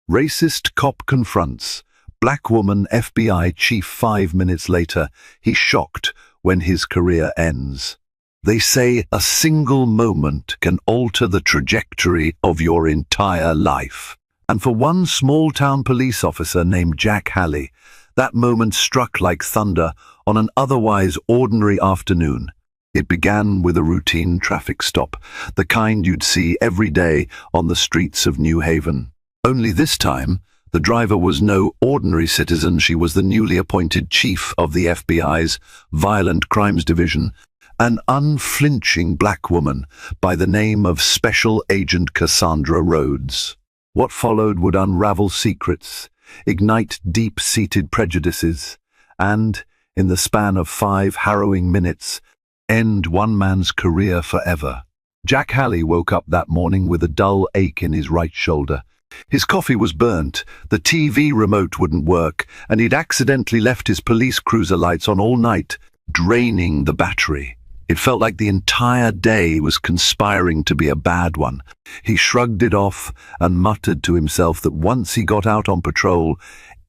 Racist cop confronts. Black woman FBI chief 5 minutes later. He's shocked when his career ends. They say a single moment can alter the trajectory of your entire life. And for one small-town police officer named Jack Halley, that moment struck like thunder on an otherwise ordinary afternoon. It began with a routine traffic stop, the kind you'd see every day on the streets of New Haven. Only this time, the driver was no ordinary citizen. She was the newly appointed chief of the FBI's Violent Crimes Division, an unflinching black woman by the name of Special Agent Cassandra Rhodes. What followed would unravel secrets, ignite deep-seated prejudices, and, in the span of 5 harrowing minutes, end one man's career forever. Jack Halley woke up that morning with a dull ache in his right shoulder. His coffee was burnt, the TV remote wouldn't work, and he'd accidentally left his police cruiser lights on all night, draining the battery. It felt like the entire day was conspiring to be a bad one. He shrugged it off and muttered to himself that once he got out on patrol,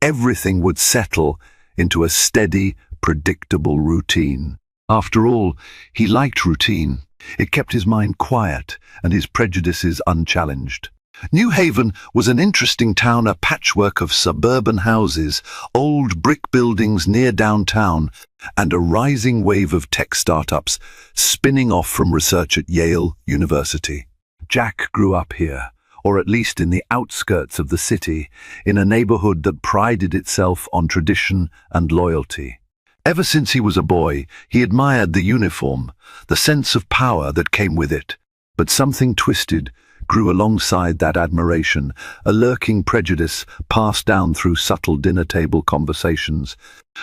everything would settle into a steady, predictable routine. After all, he liked routine. It kept his mind quiet and his prejudices unchallenged. New Haven was an interesting town, a patchwork of suburban houses, old brick buildings near downtown, and a rising wave of tech startups spinning off from research at Yale University. Jack grew up here, or at least in the outskirts of the city, in a neighborhood that prided itself on tradition and loyalty. Ever since he was a boy, he admired the uniform, the sense of power that came with it. But something twisted grew alongside that admiration, a lurking prejudice passed down through subtle dinner-table conversations,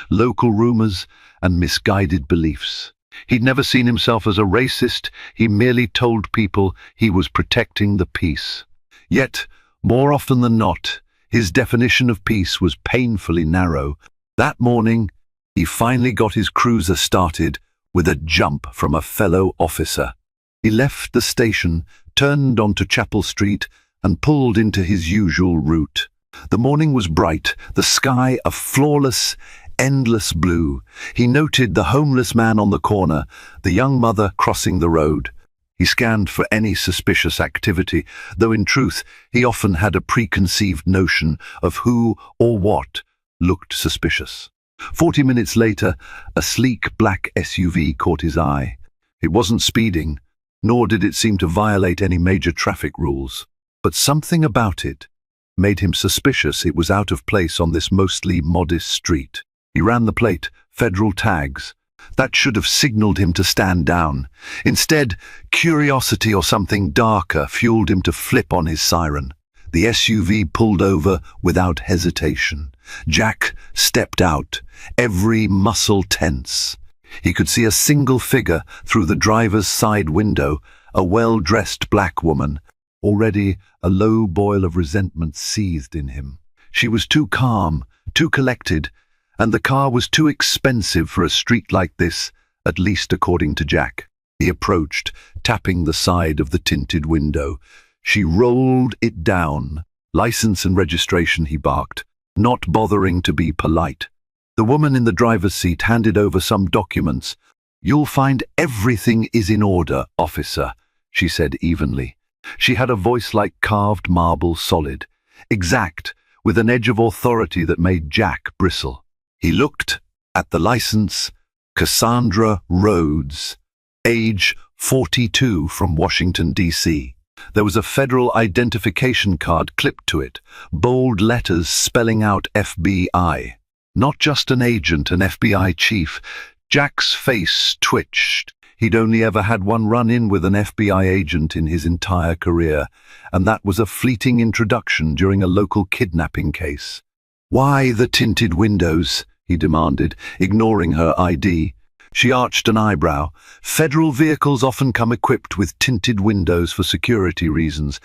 local rumors, and misguided beliefs. He'd never seen himself as a racist. He merely told people he was protecting the peace. Yet, more often than not, his definition of peace was painfully narrow. That morning, he finally got his cruiser started with a jump from a fellow officer. He left the station, turned onto Chapel Street, and pulled into his usual route. The morning was bright, the sky a flawless, endless blue. He noted the homeless man on the corner, the young mother crossing the road. He scanned for any suspicious activity, though in truth he often had a preconceived notion of who or what looked suspicious. 40 minutes later, a sleek black SUV caught his eye. It wasn't speeding, nor did it seem to violate any major traffic rules. But something about it made him suspicious it was out of place on this mostly modest street. He ran the plate, federal tags. That should have signaled him to stand down. Instead, curiosity or something darker fueled him to flip on his siren. The SUV pulled over without hesitation. Jack stepped out, every muscle tense. He could see a single figure through the driver's side window, a well-dressed black woman. Already a low boil of resentment seethed in him. She was too calm, too collected, and the car was too expensive for a street like this, at least according to Jack. He approached, tapping the side of the tinted window. She rolled it down. "License and registration," he barked, not bothering to be polite. The woman in the driver's seat handed over some documents. "You'll find everything is in order, officer," she said evenly. She had a voice like carved marble, solid, exact, with an edge of authority that made Jack bristle. He looked at the license. Cassandra Rhodes, age 42, from Washington, D.C. There was a federal identification card clipped to it, bold letters spelling out FBI. Not just an agent, an FBI chief. Jack's face twitched. He'd only ever had one run-in with an FBI agent in his entire career, and that was a fleeting introduction during a local kidnapping case. "Why the tinted windows?" he demanded, ignoring her ID. She arched an eyebrow. "Federal vehicles often come equipped with tinted windows for security reasons.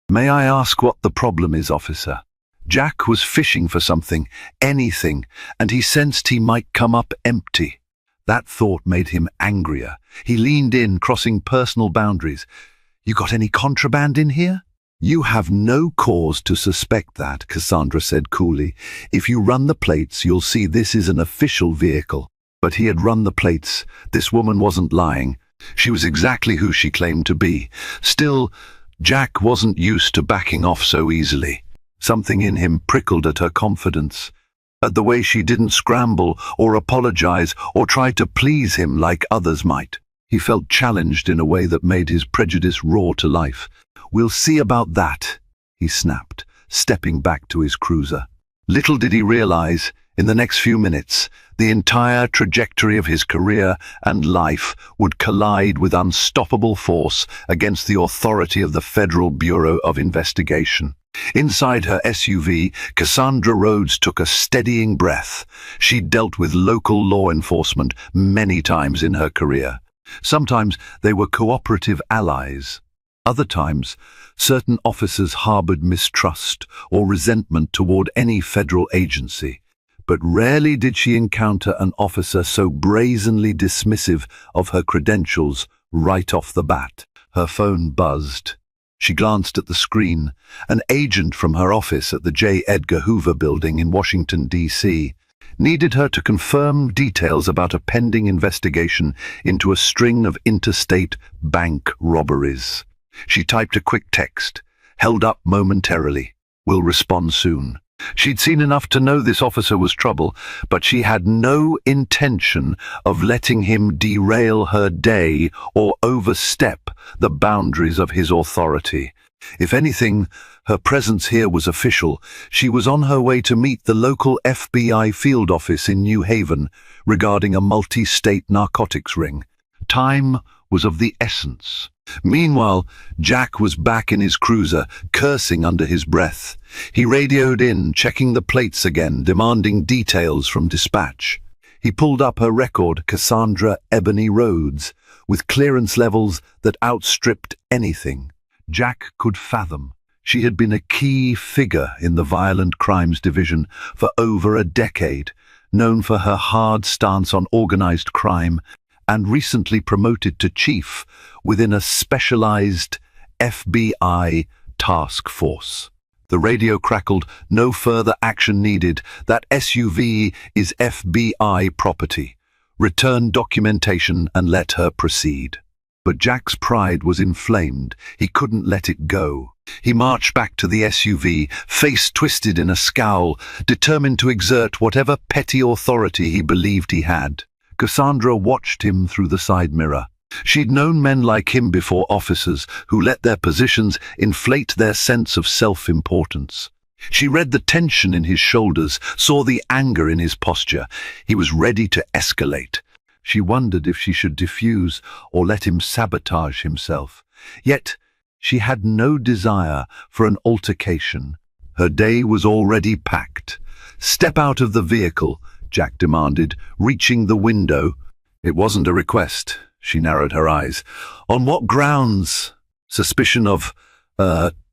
May I ask what the problem is, officer?" Jack was fishing for something, anything, and he sensed he might come up empty. That thought made him angrier. He leaned in, crossing personal boundaries. "You got any contraband in here?" "You have no cause to suspect that," Cassandra said coolly. "If you run the plates, you'll see this is an official vehicle." But he had run the plates. This woman wasn't lying. She was exactly who she claimed to be. Still, Jack wasn't used to backing off so easily. Something in him prickled at her confidence, at the way she didn't scramble or apologize or try to please him like others might. He felt challenged in a way that made his prejudice roar to life. "We'll see about that," he snapped, stepping back to his cruiser. Little did he realize, in the next few minutes, the entire trajectory of his career and life would collide with unstoppable force against the authority of the Federal Bureau of Investigation. Inside her SUV, Cassandra Rhodes took a steadying breath. She'd dealt with local law enforcement many times in her career. Sometimes they were cooperative allies. Other times, certain officers harbored mistrust or resentment toward any federal agency. But rarely did she encounter an officer so brazenly dismissive of her credentials right off the bat. Her phone buzzed. She glanced at the screen. An agent from her office at the J. Edgar Hoover Building in Washington, D.C., needed her to confirm details about a pending investigation into a string of interstate bank robberies. She typed a quick text, held up momentarily. "Will respond soon." She'd seen enough to know this officer was trouble, but she had no intention of letting him derail her day or overstep the boundaries of his authority. If anything, her presence here was official. She was on her way to meet the local FBI field office in New Haven regarding a multi-state narcotics ring. Time was of the essence. Meanwhile, Jack was back in his cruiser, cursing under his breath. He radioed in, checking the plates again, demanding details from dispatch. He pulled up her record, Cassandra Ebony Rhodes, with clearance levels that outstripped anything Jack could fathom. She had been a key figure in the Violent Crimes Division for over a decade, known for her hard stance on organized crime, and recently promoted to chief within a specialized FBI task force. The radio crackled, "No further action needed. That SUV is FBI property. Return documentation and let her proceed." But Jack's pride was inflamed. He couldn't let it go. He marched back to the SUV, face twisted in a scowl, determined to exert whatever petty authority he believed he had. Cassandra watched him through the side mirror. She'd known men like him before, officers who let their positions inflate their sense of self-importance. She read the tension in his shoulders, saw the anger in his posture. He was ready to escalate. She wondered if she should defuse or let him sabotage himself. Yet she had no desire for an altercation. Her day was already packed. "Step out of the vehicle," Jack demanded, reaching the window. It wasn't a request. She narrowed her eyes. "On what grounds?" "Suspicion of,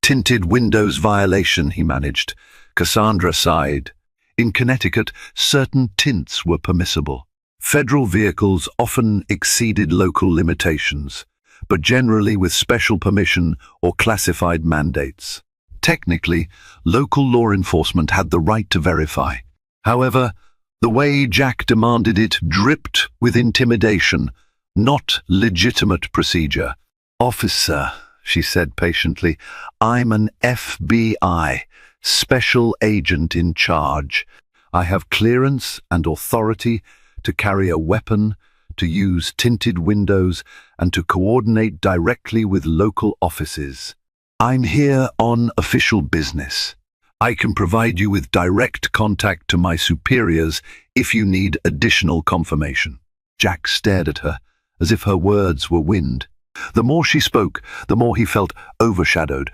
tinted windows violation," he managed. Cassandra sighed. In Connecticut, certain tints were permissible. Federal vehicles often exceeded local limitations, but generally with special permission or classified mandates. Technically, local law enforcement had the right to verify. However, the way Jack demanded it dripped with intimidation, not legitimate procedure. "Officer," she said patiently, "I'm an FBI special agent in charge. I have clearance and authority to carry a weapon, to use tinted windows, and to coordinate directly with local offices. I'm here on official business. I can provide you with direct contact to my superiors if you need additional confirmation." Jack stared at her, as if her words were wind. The more she spoke, the more he felt overshadowed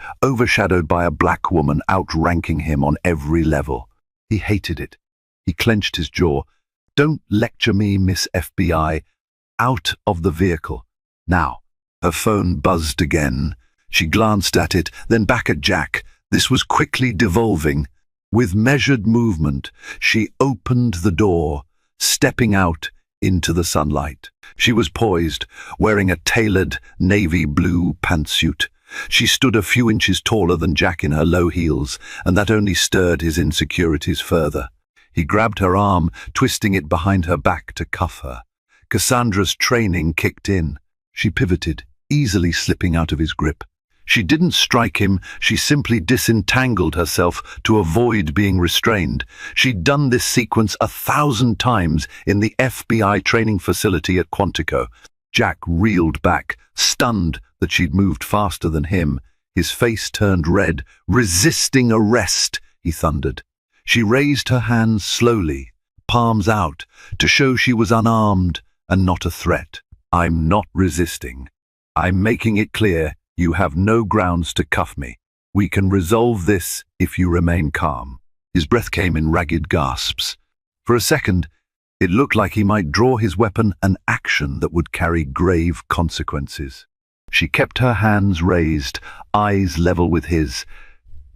by a black woman outranking him on every level. He hated it. He clenched his jaw. "Don't lecture me, Miss FBI. Out of the vehicle. Now." Her phone buzzed again. She glanced at it, then back at Jack. This was quickly devolving. With measured movement, she opened the door, stepping out into the sunlight. She was poised, wearing a tailored navy blue pantsuit. She stood a few inches taller than Jack in her low heels, and that only stirred his insecurities further. He grabbed her arm, twisting it behind her back to cuff her. Cassandra's training kicked in. She pivoted, easily slipping out of his grip. She didn't strike him, she simply disentangled herself to avoid being restrained. She'd done this sequence 1,000 times in the FBI training facility at Quantico. Jack reeled back, stunned that she'd moved faster than him. His face turned red. "Resisting arrest," he thundered. She raised her hands slowly, palms out, to show she was unarmed and not a threat. "I'm not resisting. I'm making it clear you have no grounds to cuff me. We can resolve this if you remain calm." His breath came in ragged gasps. For a second, it looked like he might draw his weapon, an action that would carry grave consequences. She kept her hands raised, eyes level with his.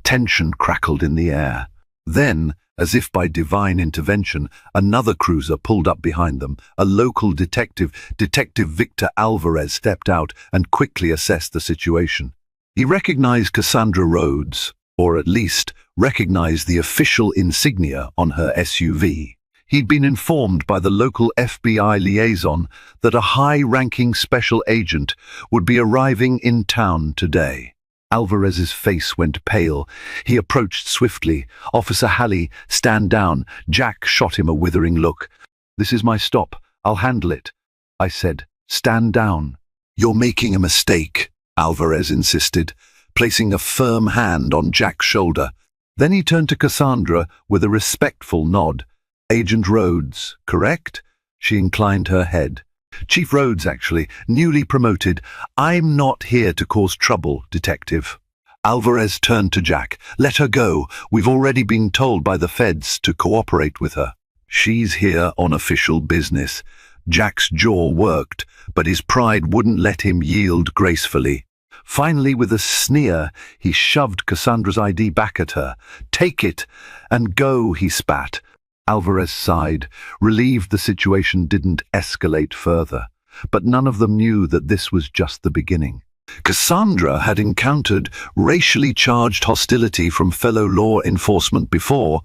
Tension crackled in the air. Then, as if by divine intervention, another cruiser pulled up behind them. A local detective, Detective Victor Alvarez, stepped out and quickly assessed the situation. He recognized Cassandra Rhodes, or at least recognized the official insignia on her SUV. He'd been informed by the local FBI liaison that a high-ranking special agent would be arriving in town today. Alvarez's face went pale. He approached swiftly. "Officer Halley, stand down." Jack shot him a withering look. "This is my stop. I'll handle it," I said. "Stand down." "You're making a mistake," Alvarez insisted, placing a firm hand on Jack's shoulder. Then he turned to Cassandra with a respectful nod. "Agent Rhodes, correct?" She inclined her head. "Chief Rhodes, actually, newly promoted. I'm not here to cause trouble, Detective." Alvarez turned to Jack. "Let her go. We've already been told by the feds to cooperate with her." "She's here on official business." Jack's jaw worked, but his pride wouldn't let him yield gracefully. Finally, with a sneer, he shoved Cassandra's ID back at her. "Take it and go," he spat. Alvarez sighed, relieved the situation didn't escalate further. But none of them knew that this was just the beginning. Cassandra had encountered racially charged hostility from fellow law enforcement before,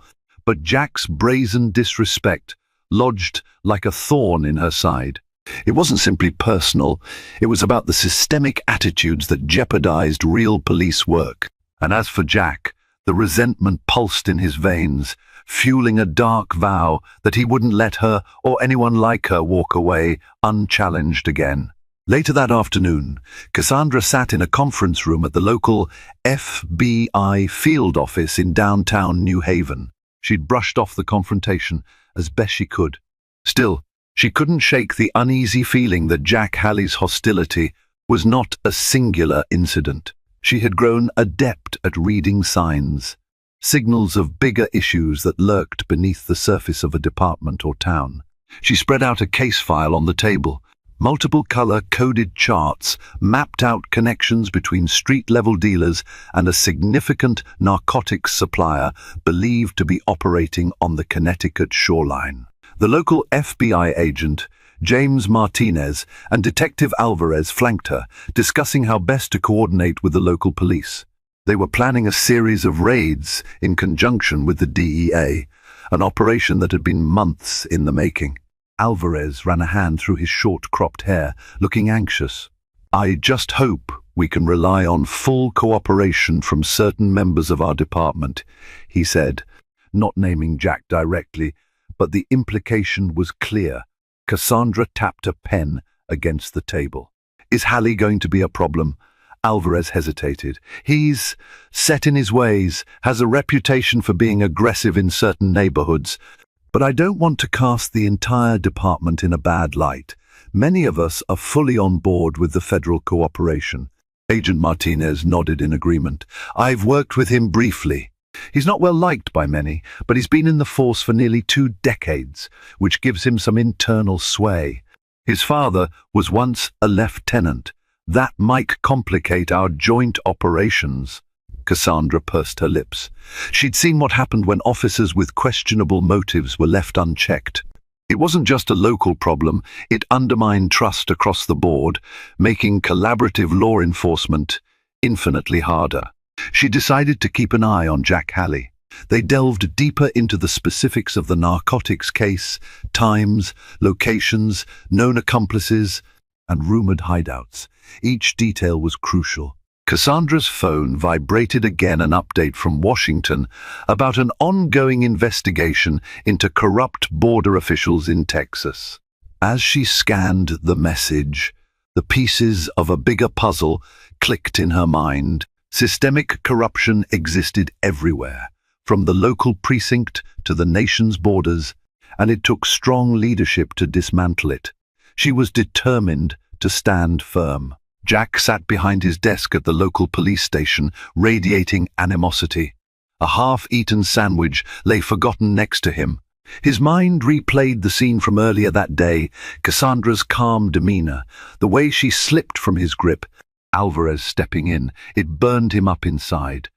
but Jack's brazen disrespect lodged like a thorn in her side. It wasn't simply personal, it was about the systemic attitudes that jeopardized real police work. And as for Jack, the resentment pulsed in his veins, fueling a dark vow that he wouldn't let her or anyone like her walk away unchallenged again. Later that afternoon, Cassandra sat in a conference room at the local FBI field office in downtown New Haven. She'd brushed off the confrontation as best she could. Still, she couldn't shake the uneasy feeling that Jack Halley's hostility was not a singular incident. She had grown adept at reading signs, signals of bigger issues that lurked beneath the surface of a department or town. She spread out a case file on the table. Multiple color-coded charts mapped out connections between street-level dealers and a significant narcotics supplier believed to be operating on the Connecticut shoreline. The local FBI agent, James Martinez, and Detective Alvarez flanked her, discussing how best to coordinate with the local police. They were planning a series of raids in conjunction with the DEA, an operation that had been months in the making. Alvarez ran a hand through his short-cropped hair, looking anxious. "I just hope we can rely on full cooperation from certain members of our department," he said, not naming Jack directly, but the implication was clear. Cassandra tapped a pen against the table. "Is Halley going to be a problem?" Alvarez hesitated. "He's set in his ways, has a reputation for being aggressive in certain neighborhoods, but I don't want to cast the entire department in a bad light. Many of us are fully on board with the federal cooperation." Agent Martinez nodded in agreement. "I've worked with him briefly. He's not well liked by many, but he's been in the force for nearly 2 decades, which gives him some internal sway. His father was once a lieutenant. That might complicate our joint operations." Cassandra pursed her lips. She'd seen what happened when officers with questionable motives were left unchecked. It wasn't just a local problem, it undermined trust across the board, making collaborative law enforcement infinitely harder. She decided to keep an eye on Jack Haley. They delved deeper into the specifics of the narcotics case, times, locations, known accomplices, and rumored hideouts. Each detail was crucial. Cassandra's phone vibrated again, an update from Washington about an ongoing investigation into corrupt border officials in Texas. As she scanned the message, the pieces of a bigger puzzle clicked in her mind. Systemic corruption existed everywhere, from the local precinct to the nation's borders, and it took strong leadership to dismantle it. She was determined to stand firm. Jack sat behind his desk at the local police station, radiating animosity. A half-eaten sandwich lay forgotten next to him. His mind replayed the scene from earlier that day, Cassandra's calm demeanor, the way she slipped from his grip, Alvarez stepping in. It burned him up inside.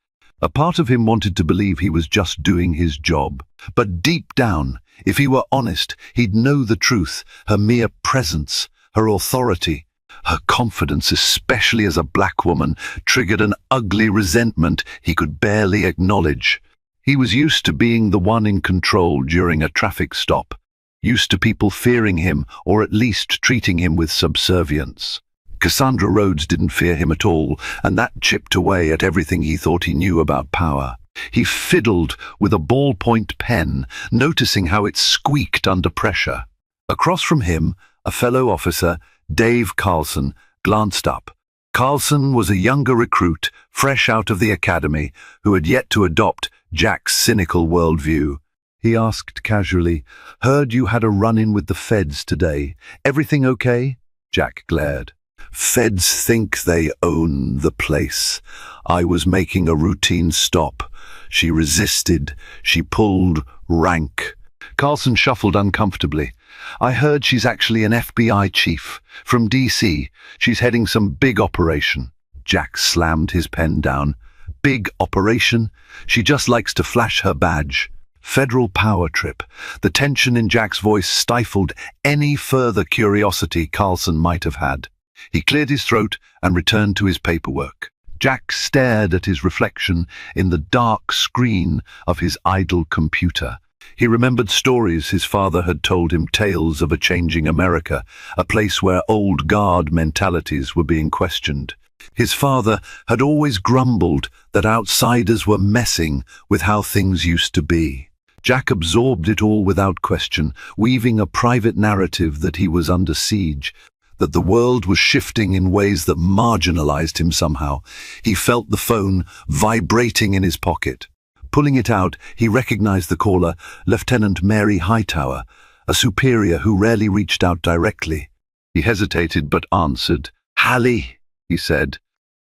A part of him wanted to believe he was just doing his job. But deep down, if he were honest, he'd know the truth, her mere presence, her authority. Her confidence, especially as a black woman, triggered an ugly resentment he could barely acknowledge. He was used to being the one in control during a traffic stop, used to people fearing him or at least treating him with subservience. Cassandra Rhodes didn't fear him at all, and that chipped away at everything he thought he knew about power. He fiddled with a ballpoint pen, noticing how it squeaked under pressure. Across from him, a fellow officer, Dave Carlson, glanced up. Carlson was a younger recruit, fresh out of the academy, who had yet to adopt Jack's cynical worldview. He asked casually, "Heard you had a run-in with the feds today. Everything okay?" Jack glared. "Feds think they own the place. I was making a routine stop." She resisted. She pulled rank. Carlson shuffled uncomfortably. "I heard she's actually an FBI chief. From D.C. She's heading some big operation." Jack slammed his pen down. "Big operation? She just likes to flash her badge." Federal power trip. The tension in Jack's voice stifled any further curiosity Carlson might have had. He cleared his throat and returned to his paperwork. Jack stared at his reflection in the dark screen of his idle computer. He remembered stories his father had told him, tales of a changing America, a place where old guard mentalities were being questioned. His father had always grumbled that outsiders were messing with how things used to be. Jack absorbed it all without question, weaving a private narrative that he was under siege, that the world was shifting in ways that marginalized him somehow. He felt the phone vibrating in his pocket. Pulling it out, he recognized the caller, Lieutenant Mary Hightower, a superior who rarely reached out directly. He hesitated but answered. "Haley," he said.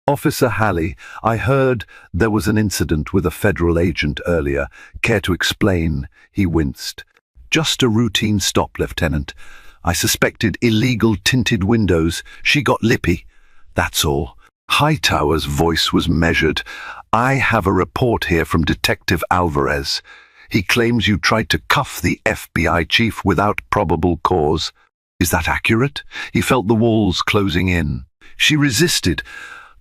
"Officer Haley, I heard there was an incident with a federal agent earlier. Care to explain?" He winced. "Just a routine stop, Lieutenant. I suspected illegal tinted windows. She got lippy. That's all." Hightower's voice was measured. "I have a report here from Detective Alvarez. He claims you tried to cuff the FBI chief without probable cause. Is that accurate?" He felt the walls closing in. She resisted.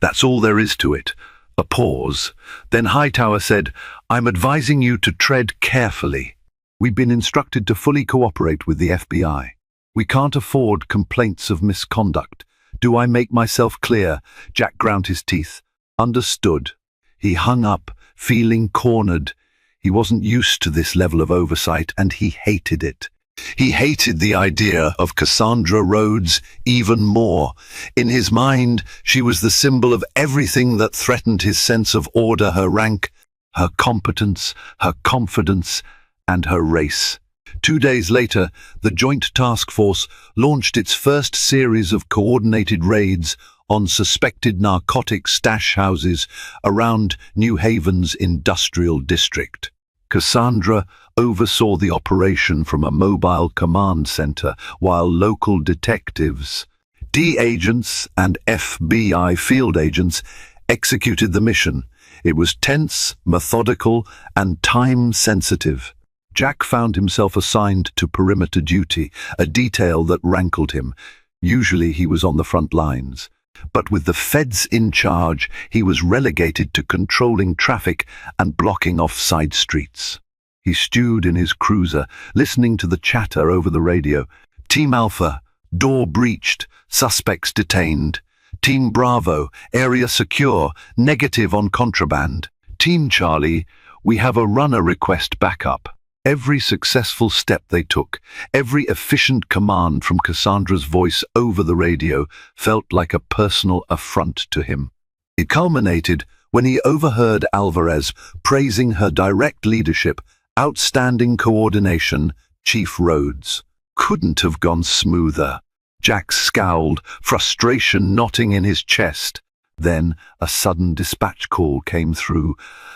"That's all there is to it." A pause. Then Hightower said, "I'm advising you to tread carefully. We've been instructed to fully cooperate with the FBI. We can't afford complaints of misconduct. Do I make myself clear?" Jack ground his teeth. "Understood." He hung up, feeling cornered. He wasn't used to this level of oversight, and he hated it. He hated the idea of Cassandra Rhodes even more. In his mind, she was the symbol of everything that threatened his sense of order, her rank, her competence, her confidence, and her race. 2 days later, the Joint Task Force launched its first series of coordinated raids on suspected narcotic stash houses around New Haven's industrial district. Cassandra oversaw the operation from a mobile command center, while local detectives, D agents and FBI field agents executed the mission. It was tense, methodical, and time-sensitive. Jack found himself assigned to perimeter duty, a detail that rankled him. Usually he was on the front lines. But with the feds in charge, he was relegated to controlling traffic and blocking off side streets. He stewed in his cruiser, listening to the chatter over the radio. Team Alpha, door breached, suspects detained. Team Bravo, area secure, negative on contraband. Team Charlie, we have a runner request backup. Every successful step they took, every efficient command from Cassandra's voice over the radio felt like a personal affront to him. It culminated when he overheard Alvarez praising her direct leadership, outstanding coordination. Chief Rhodes couldn't have gone smoother. Jack scowled, frustration knotting in his chest. Then a sudden dispatch call came through.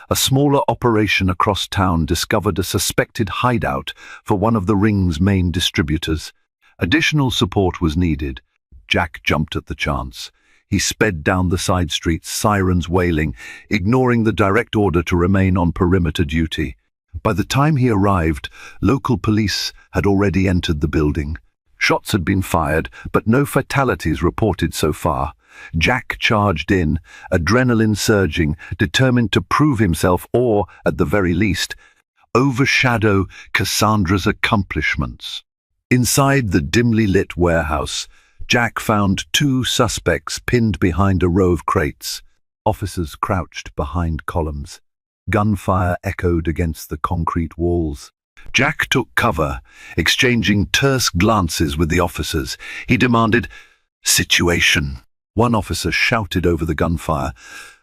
A smaller operation across town discovered a suspected hideout for one of the ring's main distributors. Additional support was needed. Jack jumped at the chance. He sped down the side streets, sirens wailing, ignoring the direct order to remain on perimeter duty. By the time he arrived, local police had already entered the building. Shots had been fired, but no fatalities reported so far. Jack charged in, adrenaline surging, determined to prove himself or, at the very least, overshadow Cassandra's accomplishments. Inside the dimly lit warehouse, Jack found two suspects pinned behind a row of crates. Officers crouched behind columns. Gunfire echoed against the concrete walls. Jack took cover, exchanging terse glances with the officers. He demanded, "Situation." One officer shouted over the gunfire,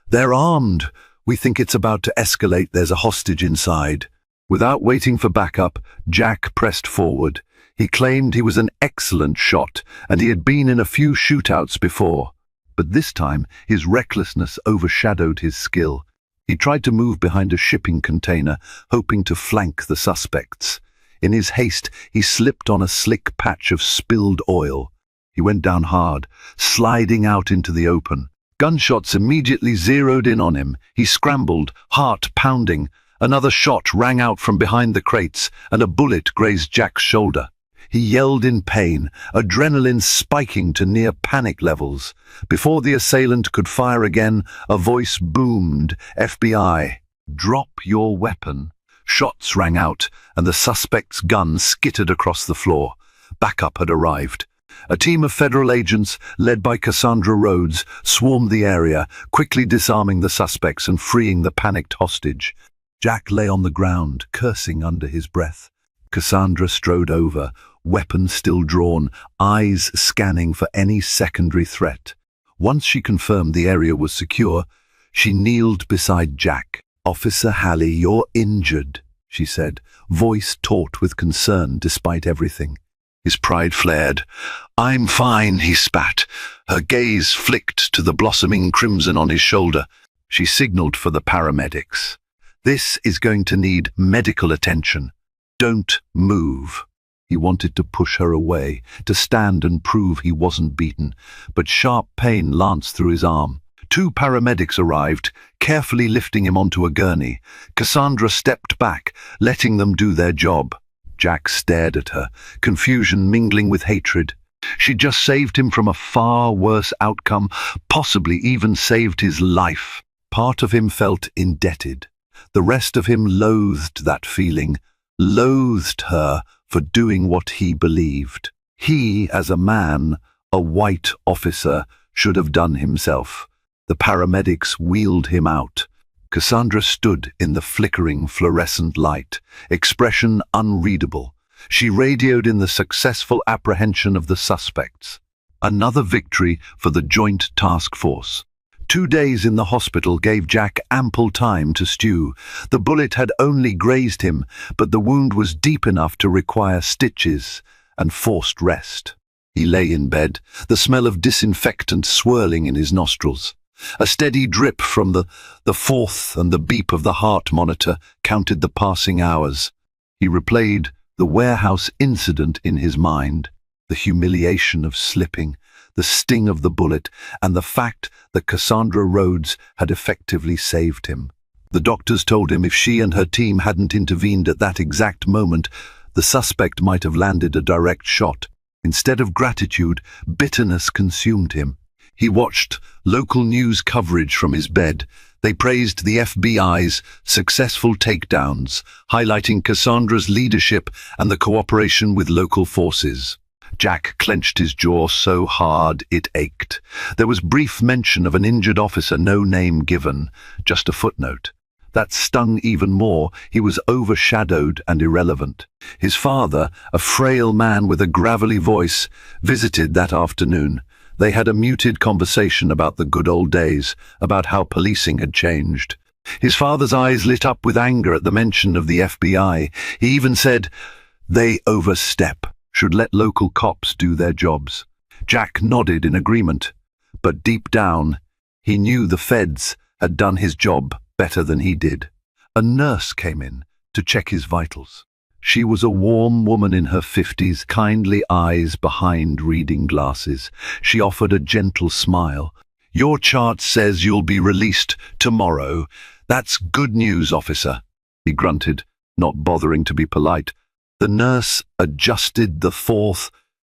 "They're armed. We think it's about to escalate. There's a hostage inside." Without waiting for backup, Jack pressed forward. He claimed he was an excellent shot, and he had been in a few shootouts before. But this time, his recklessness overshadowed his skill. He tried to move behind a shipping container, hoping to flank the suspects. In his haste, he slipped on a slick patch of spilled oil. He went down hard, sliding out into the open. Gunshots immediately zeroed in on him. He scrambled, heart pounding. Another shot rang out from behind the crates, and a bullet grazed Jack's shoulder. He yelled in pain, adrenaline spiking to near panic levels. Before the assailant could fire again, a voice boomed, "FBI, drop your weapon." Shots rang out, and the suspect's gun skittered across the floor. Backup had arrived. A team of federal agents, led by Cassandra Rhodes, swarmed the area, quickly disarming the suspects and freeing the panicked hostage. Jack lay on the ground, cursing under his breath. Cassandra strode over, weapon still drawn, eyes scanning for any secondary threat. Once she confirmed the area was secure, she kneeled beside Jack. "Officer Halley, you're injured," she said, voice taut with concern despite everything. His pride flared. "I'm fine," he spat. Her gaze flicked to the blossoming crimson on his shoulder. She signaled for the paramedics. "This is going to need medical attention. Don't move." He wanted to push her away, to stand and prove he wasn't beaten, but sharp pain lanced through his arm. Two paramedics arrived, carefully lifting him onto a gurney. Cassandra stepped back, letting them do their job. Jack stared at her, confusion mingling with hatred. She just saved him from a far worse outcome, possibly even saved his life. Part of him felt indebted. The rest of him loathed that feeling, loathed her for doing what he believed. He, as a man, a white officer, should have done himself. The paramedics wheeled him out. Cassandra stood in the flickering fluorescent light, expression unreadable. She radioed in the successful apprehension of the suspects. Another victory for the Joint Task Force. 2 days in the hospital gave Jack ample time to stew. The bullet had only grazed him, but the wound was deep enough to require stitches and forced rest. He lay in bed, the smell of disinfectant swirling in his nostrils. A steady drip from the fourth and the beep of the heart monitor counted the passing hours. He replayed the warehouse incident in his mind, the humiliation of slipping, the sting of the bullet, and the fact that Cassandra Rhodes had effectively saved him. The doctors told him if she and her team hadn't intervened at that exact moment, the suspect might have landed a direct shot. Instead of gratitude, bitterness consumed him. He watched local news coverage from his bed. They praised the FBI's successful takedowns, highlighting Cassandra's leadership and the cooperation with local forces. Jack clenched his jaw so hard it ached. There was brief mention of an injured officer, no name given, just a footnote. That stung even more. He was overshadowed and irrelevant. His father, a frail man with a gravelly voice, visited that afternoon. They had a muted conversation about the good old days, about how policing had changed. His father's eyes lit up with anger at the mention of the FBI. He even said, "They overstep, should let local cops do their jobs." Jack nodded in agreement, but deep down, he knew the feds had done his job better than he did. A nurse came in to check his vitals. She was a warm woman in her 50s, kindly eyes behind reading glasses. She offered a gentle smile. "Your chart says you'll be released tomorrow. That's good news, officer," he grunted, not bothering to be polite. The nurse adjusted the fourth.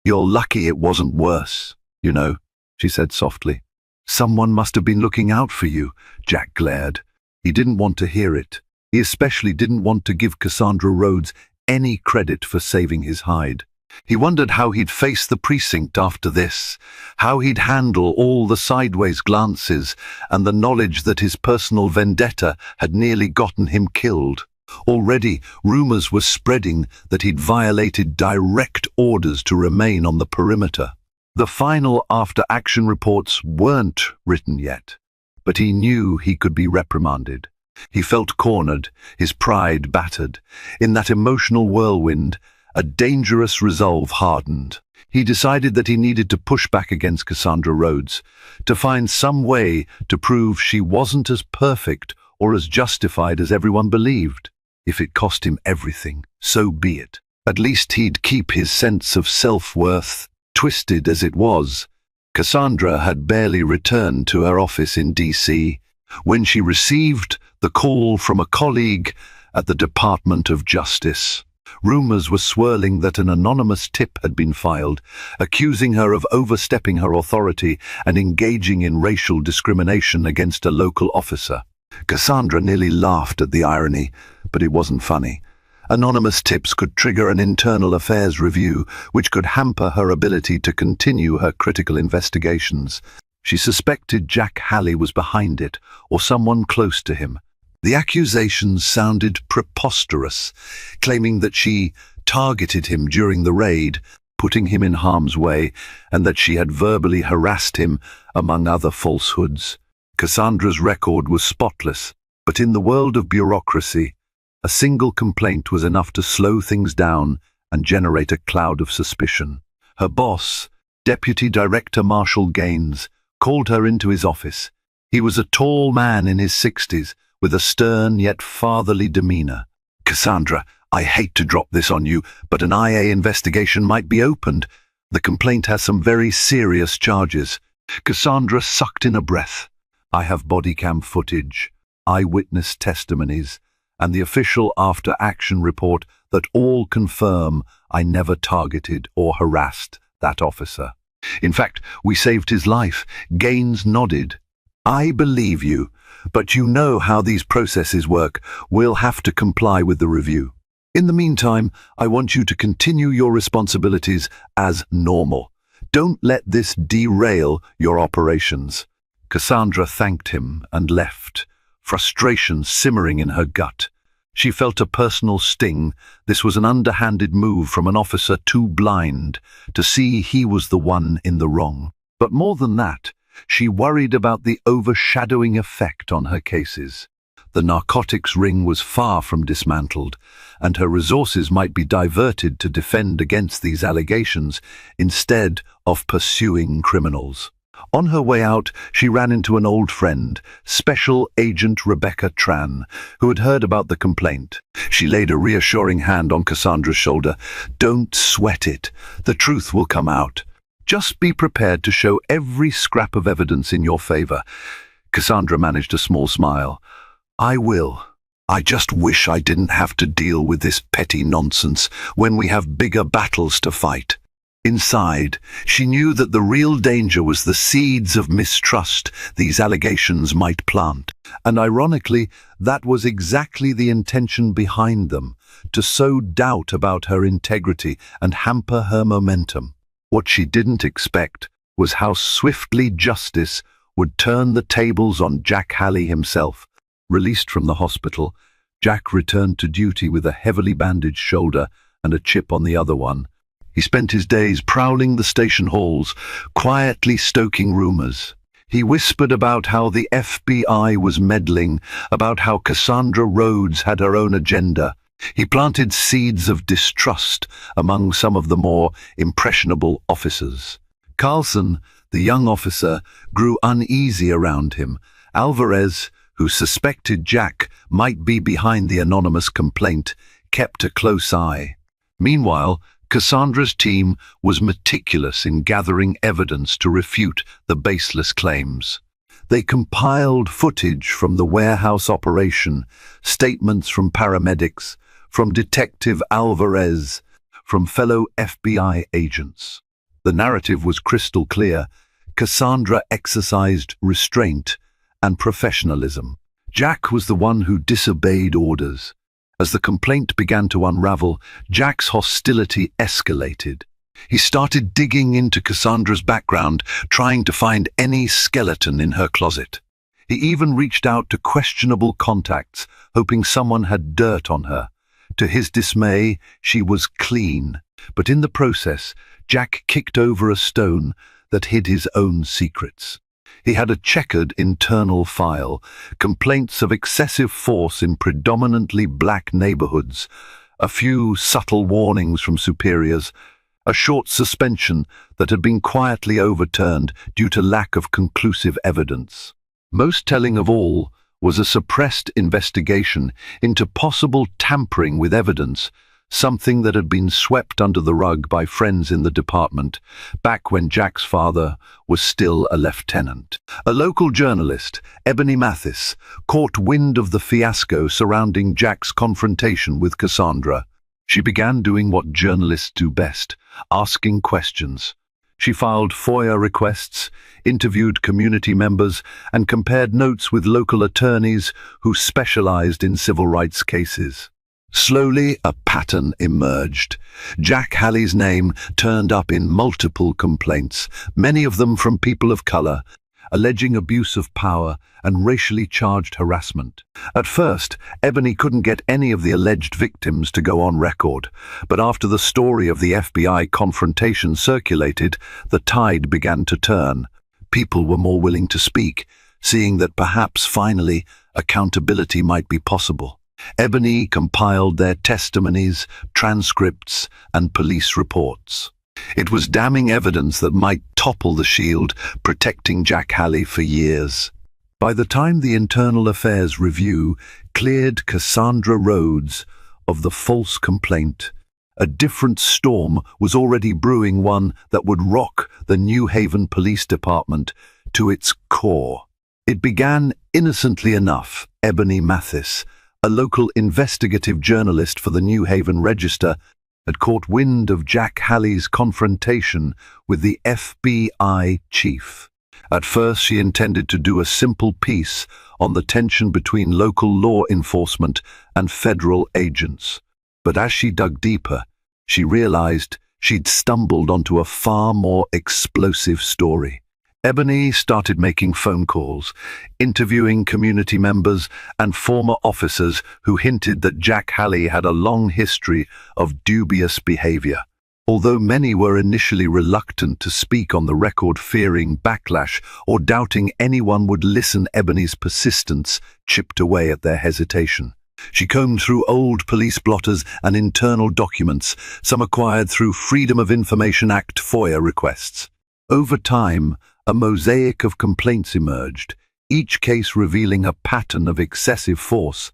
"You're lucky it wasn't worse, you know," she said softly. "Someone must have been looking out for you," Jack glared. He didn't want to hear it. He especially didn't want to give Cassandra Rhodes any credit for saving his hide. He wondered how he'd face the precinct after this, how he'd handle all the sideways glances and the knowledge that his personal vendetta had nearly gotten him killed. Already, rumors were spreading that he'd violated direct orders to remain on the perimeter. The final after-action reports weren't written yet, but he knew he could be reprimanded. He felt cornered, his pride battered. In that emotional whirlwind, a dangerous resolve hardened. He decided that he needed to push back against Cassandra Rhodes, to find some way to prove she wasn't as perfect or as justified as everyone believed. If it cost him everything, so be it. At least he'd keep his sense of self-worth, twisted as it was. Cassandra had barely returned to her office in D.C. when she received the call from a colleague at the Department of Justice. Rumors were swirling that an anonymous tip had been filed, accusing her of overstepping her authority and engaging in racial discrimination against a local officer. Cassandra nearly laughed at the irony, but it wasn't funny. Anonymous tips could trigger an internal affairs review, which could hamper her ability to continue her critical investigations. She suspected Jack Halley was behind it, or someone close to him. The accusations sounded preposterous, claiming that she targeted him during the raid, putting him in harm's way, and that she had verbally harassed him, among other falsehoods. Cassandra's record was spotless, but in the world of bureaucracy, a single complaint was enough to slow things down and generate a cloud of suspicion. Her boss, Deputy Director Marshall Gaines, called her into his office. He was a tall man in his 60s, with a stern yet fatherly demeanor. "Cassandra, I hate to drop this on you, but an IA investigation might be opened. The complaint has some very serious charges." Cassandra sucked in a breath. "I have body cam footage, eyewitness testimonies, and the official after-action report that all confirm I never targeted or harassed that officer. In fact, we saved his life." Gaines nodded. "I believe you, but you know how these processes work. We'll have to comply with the review. In the meantime, I want you to continue your responsibilities as normal. Don't let this derail your operations." Cassandra thanked him and left, frustration simmering in her gut. She felt a personal sting. This was an underhanded move from an officer too blind to see he was the one in the wrong. But more than that, she worried about the overshadowing effect on her cases. The narcotics ring was far from dismantled, and her resources might be diverted to defend against these allegations instead of pursuing criminals. On her way out, she ran into an old friend, Special Agent Rebecca Tran, who had heard about the complaint. She laid a reassuring hand on Cassandra's shoulder. "Don't sweat it. The truth will come out. Just be prepared to show every scrap of evidence in your favor." Cassandra managed a small smile. "I will. I just wish I didn't have to deal with this petty nonsense when we have bigger battles to fight." Inside, she knew that the real danger was the seeds of mistrust these allegations might plant. And ironically, that was exactly the intention behind them, to sow doubt about her integrity and hamper her momentum. What she didn't expect was how swiftly justice would turn the tables on Jack Haley himself. Released from the hospital, Jack returned to duty with a heavily bandaged shoulder and a chip on the other one. He spent his days prowling the station halls, quietly stoking rumors. He whispered about how the FBI was meddling, about how Cassandra Rhodes had her own agenda. He planted seeds of distrust among some of the more impressionable officers. Carlson, the young officer, grew uneasy around him. Alvarez, who suspected Jack might be behind the anonymous complaint, kept a close eye. Meanwhile, Cassandra's team was meticulous in gathering evidence to refute the baseless claims. They compiled footage from the warehouse operation, statements from paramedics, from Detective Alvarez, from fellow FBI agents. The narrative was crystal clear. Cassandra exercised restraint and professionalism. Jack was the one who disobeyed orders. As the complaint began to unravel, Jack's hostility escalated. He started digging into Cassandra's background, trying to find any skeleton in her closet. He even reached out to questionable contacts, hoping someone had dirt on her. To his dismay, she was clean. But in the process, Jack kicked over a stone that hid his own secrets. He had a checkered internal file, complaints of excessive force in predominantly black neighborhoods, a few subtle warnings from superiors, a short suspension that had been quietly overturned due to lack of conclusive evidence. Most telling of all was a suppressed investigation into possible tampering with evidence, something that had been swept under the rug by friends in the department back when Jack's father was still a lieutenant. A local journalist, Ebony Mathis, caught wind of the fiasco surrounding Jack's confrontation with Cassandra. She began doing what journalists do best, asking questions. She filed FOIA requests, interviewed community members, and compared notes with local attorneys who specialized in civil rights cases. Slowly, a pattern emerged. Jack Haley's name turned up in multiple complaints, many of them from people of color, alleging abuse of power and racially charged harassment. At first, Ebony couldn't get any of the alleged victims to go on record, but after the story of the FBI confrontation circulated, the tide began to turn. People were more willing to speak, seeing that perhaps finally accountability might be possible. Ebony compiled their testimonies, transcripts, and police reports. It was damning evidence that might topple the shield protecting Jack Haley for years. By the time the Internal Affairs Review cleared Cassandra Rhodes of the false complaint, a different storm was already brewing, one that would rock the New Haven Police Department to its core. It began innocently enough. Ebony Mathis, a local investigative journalist for the New Haven Register, had caught wind of Jack Haley's confrontation with the FBI chief. At first, she intended to do a simple piece on the tension between local law enforcement and federal agents. But as she dug deeper, she realized she'd stumbled onto a far more explosive story. Ebony started making phone calls, interviewing community members and former officers who hinted that Jack Haley had a long history of dubious behavior. Although many were initially reluctant to speak on the record, fearing backlash or doubting anyone would listen, Ebony's persistence chipped away at their hesitation. She combed through old police blotters and internal documents, some acquired through Freedom of Information Act FOIA requests. Over time, a mosaic of complaints emerged, each case revealing a pattern of excessive force,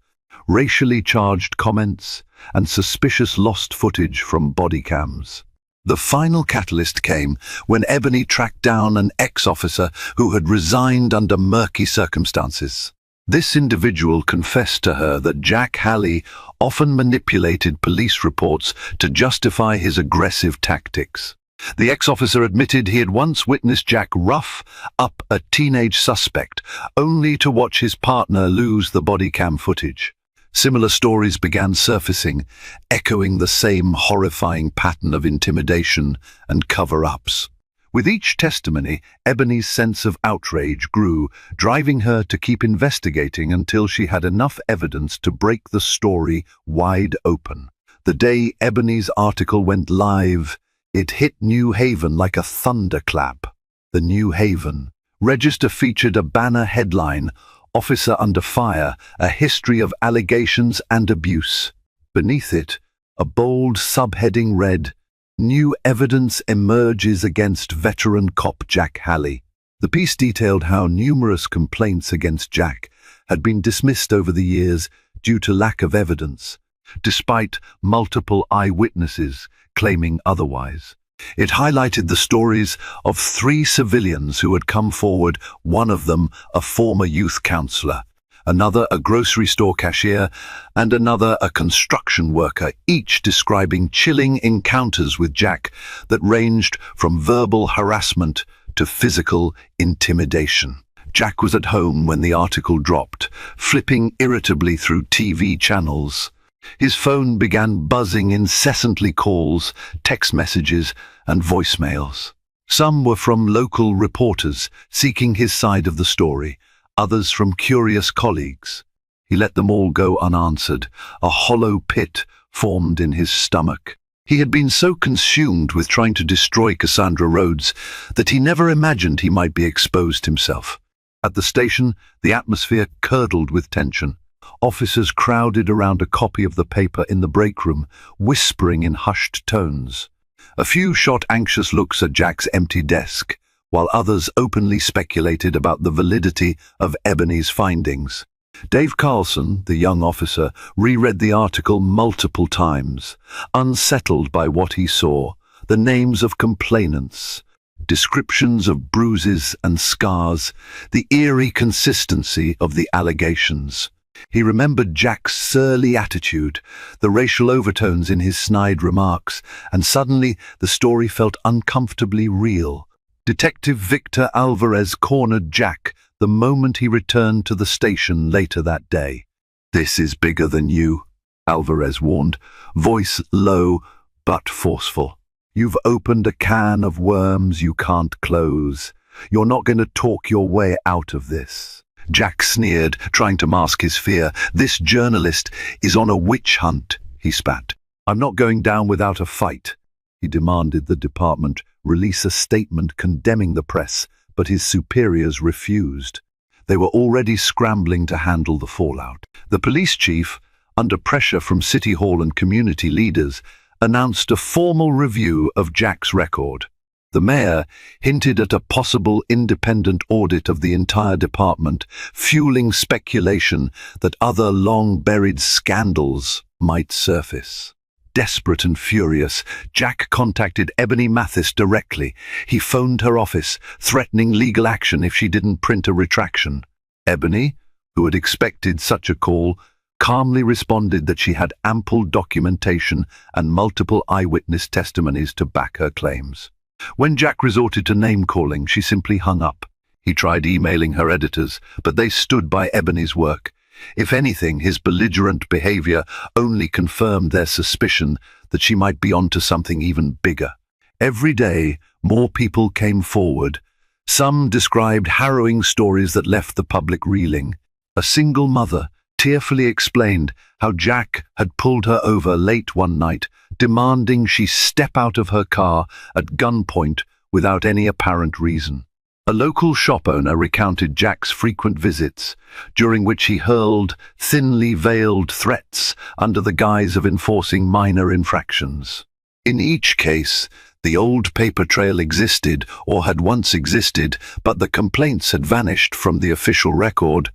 racially charged comments, and suspicious lost footage from body cams. The final catalyst came when Ebony tracked down an ex-officer who had resigned under murky circumstances. This individual confessed to her that Jack Haley often manipulated police reports to justify his aggressive tactics. The ex-officer admitted he had once witnessed Jack rough up a teenage suspect, only to watch his partner lose the body cam footage. Similar stories began surfacing, echoing the same horrifying pattern of intimidation and cover-ups. With each testimony, Ebony's sense of outrage grew, driving her to keep investigating until she had enough evidence to break the story wide open. The day Ebony's article went live, it hit New Haven like a thunderclap. The New Haven Register featured a banner headline, "Officer Under Fire, a History of Allegations and Abuse." Beneath it, a bold subheading read, "New Evidence Emerges Against Veteran Cop Jack Halley." The piece detailed how numerous complaints against Jack had been dismissed over the years due to lack of evidence, despite multiple eyewitnesses claiming otherwise. It highlighted the stories of 3 civilians who had come forward, one of them a former youth counselor, another a grocery store cashier, and another a construction worker, each describing chilling encounters with Jack that ranged from verbal harassment to physical intimidation. Jack was at home when the article dropped, flipping irritably through TV channels. His phone began buzzing incessantly, calls, text messages, and voicemails. Some were from local reporters seeking his side of the story, others from curious colleagues. He let them all go unanswered. A hollow pit formed in his stomach. He had been so consumed with trying to destroy Cassandra Rhodes that he never imagined he might be exposed himself. At the station, the atmosphere curdled with tension. Officers crowded around a copy of the paper in the break room, whispering in hushed tones. A few shot anxious looks at Jack's empty desk, while others openly speculated about the validity of Ebony's findings. Dave Carlson, the young officer, reread the article multiple times, unsettled by what he saw, the names of complainants, descriptions of bruises and scars, the eerie consistency of the allegations. He remembered Jack's surly attitude, the racial overtones in his snide remarks, and suddenly the story felt uncomfortably real. Detective Victor Alvarez cornered Jack the moment he returned to the station later that day. "This is bigger than you," Alvarez warned, voice low but forceful. "You've opened a can of worms you can't close. You're not going to talk your way out of this." Jack sneered, trying to mask his fear. "This journalist is on a witch hunt," he spat. "I'm not going down without a fight." He demanded the department release a statement condemning the press, but his superiors refused. They were already scrambling to handle the fallout. The police chief, under pressure from City Hall and community leaders, announced a formal review of Jack's record. The mayor hinted at a possible independent audit of the entire department, fueling speculation that other long-buried scandals might surface. Desperate and furious, Jack contacted Ebony Mathis directly. He phoned her office, threatening legal action if she didn't print a retraction. Ebony, who had expected such a call, calmly responded that she had ample documentation and multiple eyewitness testimonies to back her claims. When Jack resorted to name-calling, she simply hung up. He tried emailing her editors, but they stood by Ebony's work. If anything, his belligerent behavior only confirmed their suspicion that she might be onto something even bigger. Every day, more people came forward. Some described harrowing stories that left the public reeling. A single mother tearfully explained how Jack had pulled her over late one night, demanding she step out of her car at gunpoint without any apparent reason. A local shop owner recounted Jack's frequent visits, during which he hurled thinly veiled threats under the guise of enforcing minor infractions. In each case, the old paper trail existed or had once existed, but the complaints had vanished from the official record,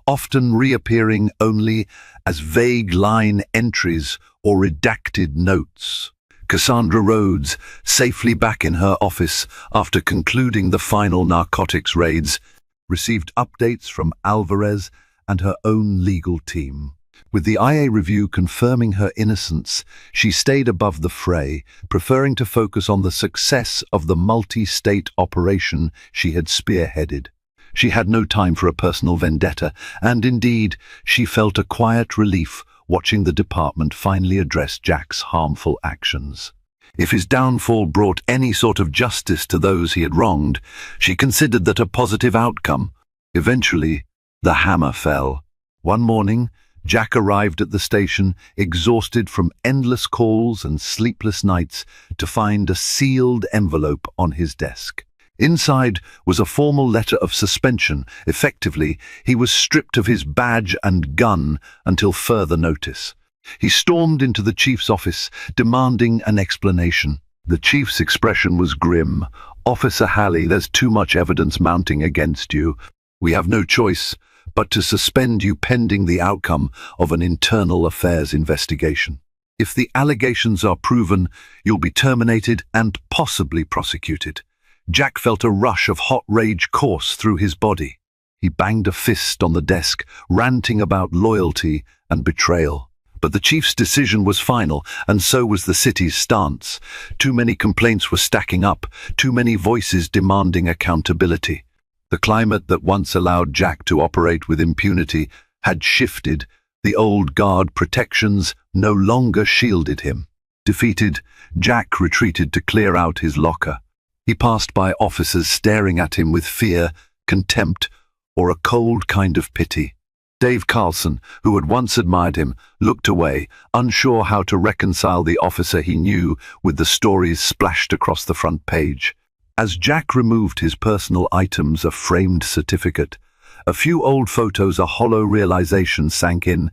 often reappearing only as vague line entries or redacted notes. Cassandra Rhodes, safely back in her office after concluding the final narcotics raids, received updates from Alvarez and her own legal team. With the IA review confirming her innocence, she stayed above the fray, preferring to focus on the success of the multi-state operation she had spearheaded. She had no time for a personal vendetta, and indeed, she felt a quiet relief watching the department finally address Jack's harmful actions. If his downfall brought any sort of justice to those he had wronged, she considered that a positive outcome. Eventually, the hammer fell. One morning, Jack arrived at the station, exhausted from endless calls and sleepless nights, to find a sealed envelope on his desk. Inside was a formal letter of suspension. Effectively, he was stripped of his badge and gun until further notice. He stormed into the chief's office, demanding an explanation. The chief's expression was grim. "Officer Halley, there's too much evidence mounting against you. We have no choice but to suspend you pending the outcome of an internal affairs investigation. If the allegations are proven, you'll be terminated and possibly prosecuted." Jack felt a rush of hot rage course through his body. He banged a fist on the desk, ranting about loyalty and betrayal. But the chief's decision was final, and so was the city's stance. Too many complaints were stacking up, too many voices demanding accountability. The climate that once allowed Jack to operate with impunity had shifted. The old guard protections no longer shielded him. Defeated, Jack retreated to clear out his locker. He passed by officers staring at him with fear, contempt, or a cold kind of pity. Dave Carlson, who had once admired him, looked away, unsure how to reconcile the officer he knew with the stories splashed across the front page. As Jack removed his personal items, a framed certificate, a few old photos, a hollow realization sank in.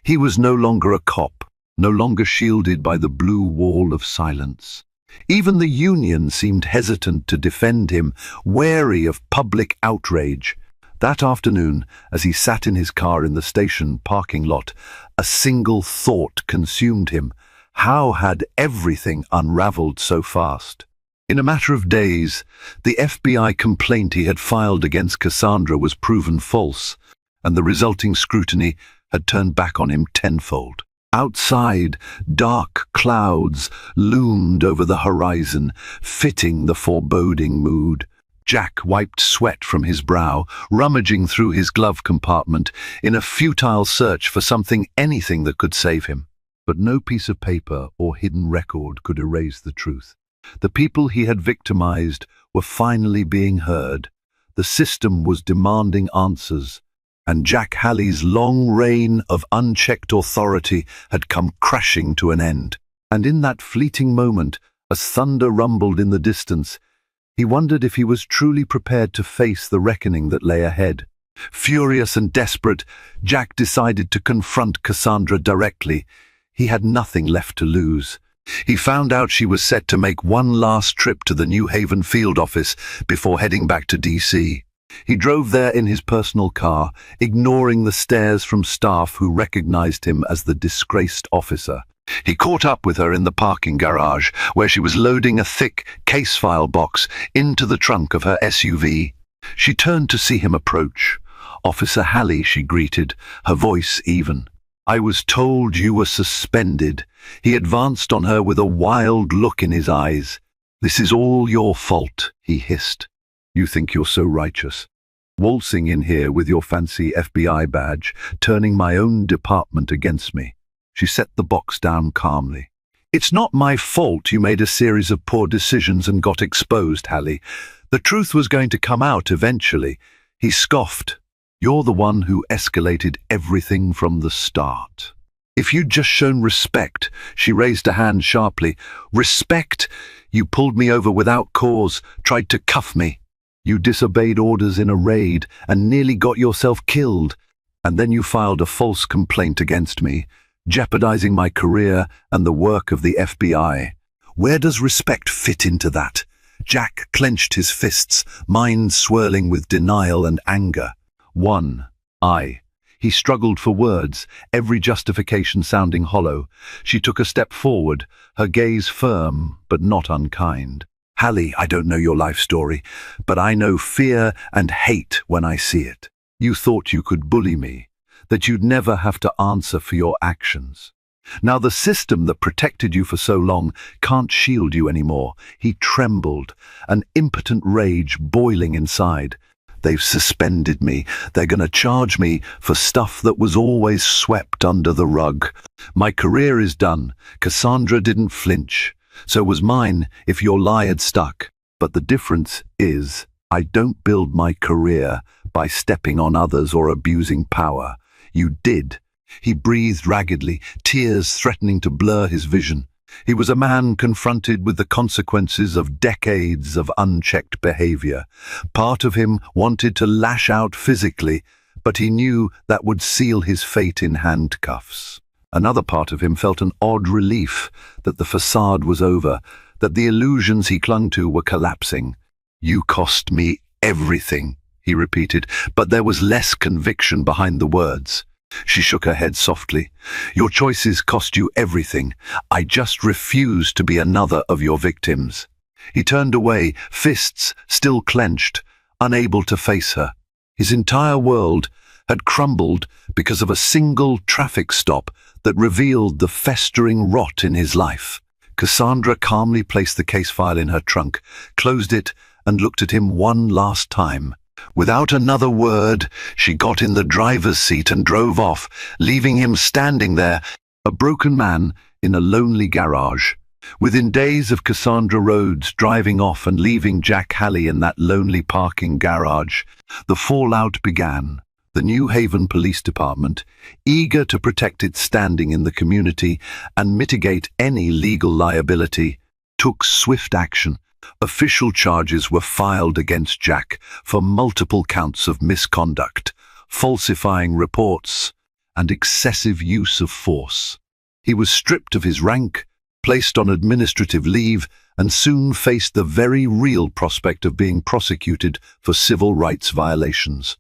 He was no longer a cop, no longer shielded by the blue wall of silence. Even the union seemed hesitant to defend him, wary of public outrage. That afternoon, as he sat in his car in the station parking lot, a single thought consumed him. How had everything unraveled so fast? In a matter of days, the FBI complaint he had filed against Cassandra was proven false, and the resulting scrutiny had turned back on him tenfold. Outside, dark clouds loomed over the horizon, fitting the foreboding mood. Jack wiped sweat from his brow, rummaging through his glove compartment in a futile search for anything that could save him. But no piece of paper or hidden record could erase the truth. The people he had victimized were finally being heard. The system was demanding answers, and Jack Halley's long reign of unchecked authority had come crashing to an end. And in that fleeting moment, as thunder rumbled in the distance, he wondered if he was truly prepared to face the reckoning that lay ahead. Furious and desperate, Jack decided to confront Cassandra directly. He had nothing left to lose. He found out she was set to make one last trip to the New Haven field office before heading back to DC. He drove there in his personal car, ignoring the stares from staff who recognized him as the disgraced officer. He caught up with her in the parking garage, where she was loading a thick case file box into the trunk of her SUV. She turned to see him approach. "Officer Halley," she greeted, her voice even. "I was told you were suspended." He advanced on her with a wild look in his eyes. "This is all your fault," he hissed. "You think you're so righteous, waltzing in here with your fancy FBI badge, turning my own department against me." She set the box down calmly. "It's not my fault you made a series of poor decisions and got exposed, Halley. The truth was going to come out eventually." He scoffed. "You're the one who escalated everything from the start. If you'd just shown respect," she raised a hand sharply. "Respect? You pulled me over without cause, tried to cuff me. You disobeyed orders in a raid and nearly got yourself killed. And then you filed a false complaint against me, jeopardizing my career and the work of the FBI. Where does respect fit into that?" Jack clenched his fists, mind swirling with denial and anger. He struggled for words, every justification sounding hollow. She took a step forward, her gaze firm but not unkind. "Halley, I don't know your life story, but I know fear and hate when I see it. You thought you could bully me. that you'd never have to answer for your actions. Now the system that protected you for so long can't shield you anymore. He trembled, an impotent rage boiling inside. They've suspended me. They're going to charge me for stuff that was always swept under the rug. My career is done. Cassandra didn't flinch. So was mine if your lie had stuck. But the difference is, I don't build my career by stepping on others or abusing power. You did. He breathed raggedly, tears threatening to blur his vision. He was a man confronted with the consequences of decades of unchecked behavior. Part of him wanted to lash out physically, but he knew that would seal his fate in handcuffs. Another part of him felt an odd relief that the facade was over, that the illusions he clung to were collapsing. "You cost me everything," he repeated, but there was less conviction behind the words. She shook her head softly. "Your choices cost you everything. I just refuse to be another of your victims." He turned away, fists still clenched, unable to face her. His entire world had crumbled because of a single traffic stop that revealed the festering rot in his life. Cassandra calmly placed the case file in her trunk, closed it, and looked at him one last time. Without another word, she got in the driver's seat and drove off, leaving him standing there, a broken man in a lonely garage. Within days of Cassandra Rhodes driving off and leaving Jack Haley in that lonely parking garage, the fallout began. The New Haven Police Department, eager to protect its standing in the community and mitigate any legal liability, took swift action. Official charges were filed against Jack for multiple counts of misconduct, falsifying reports, and excessive use of force. He was stripped of his rank, placed on administrative leave, and soon faced the very real prospect of being prosecuted for civil rights violations.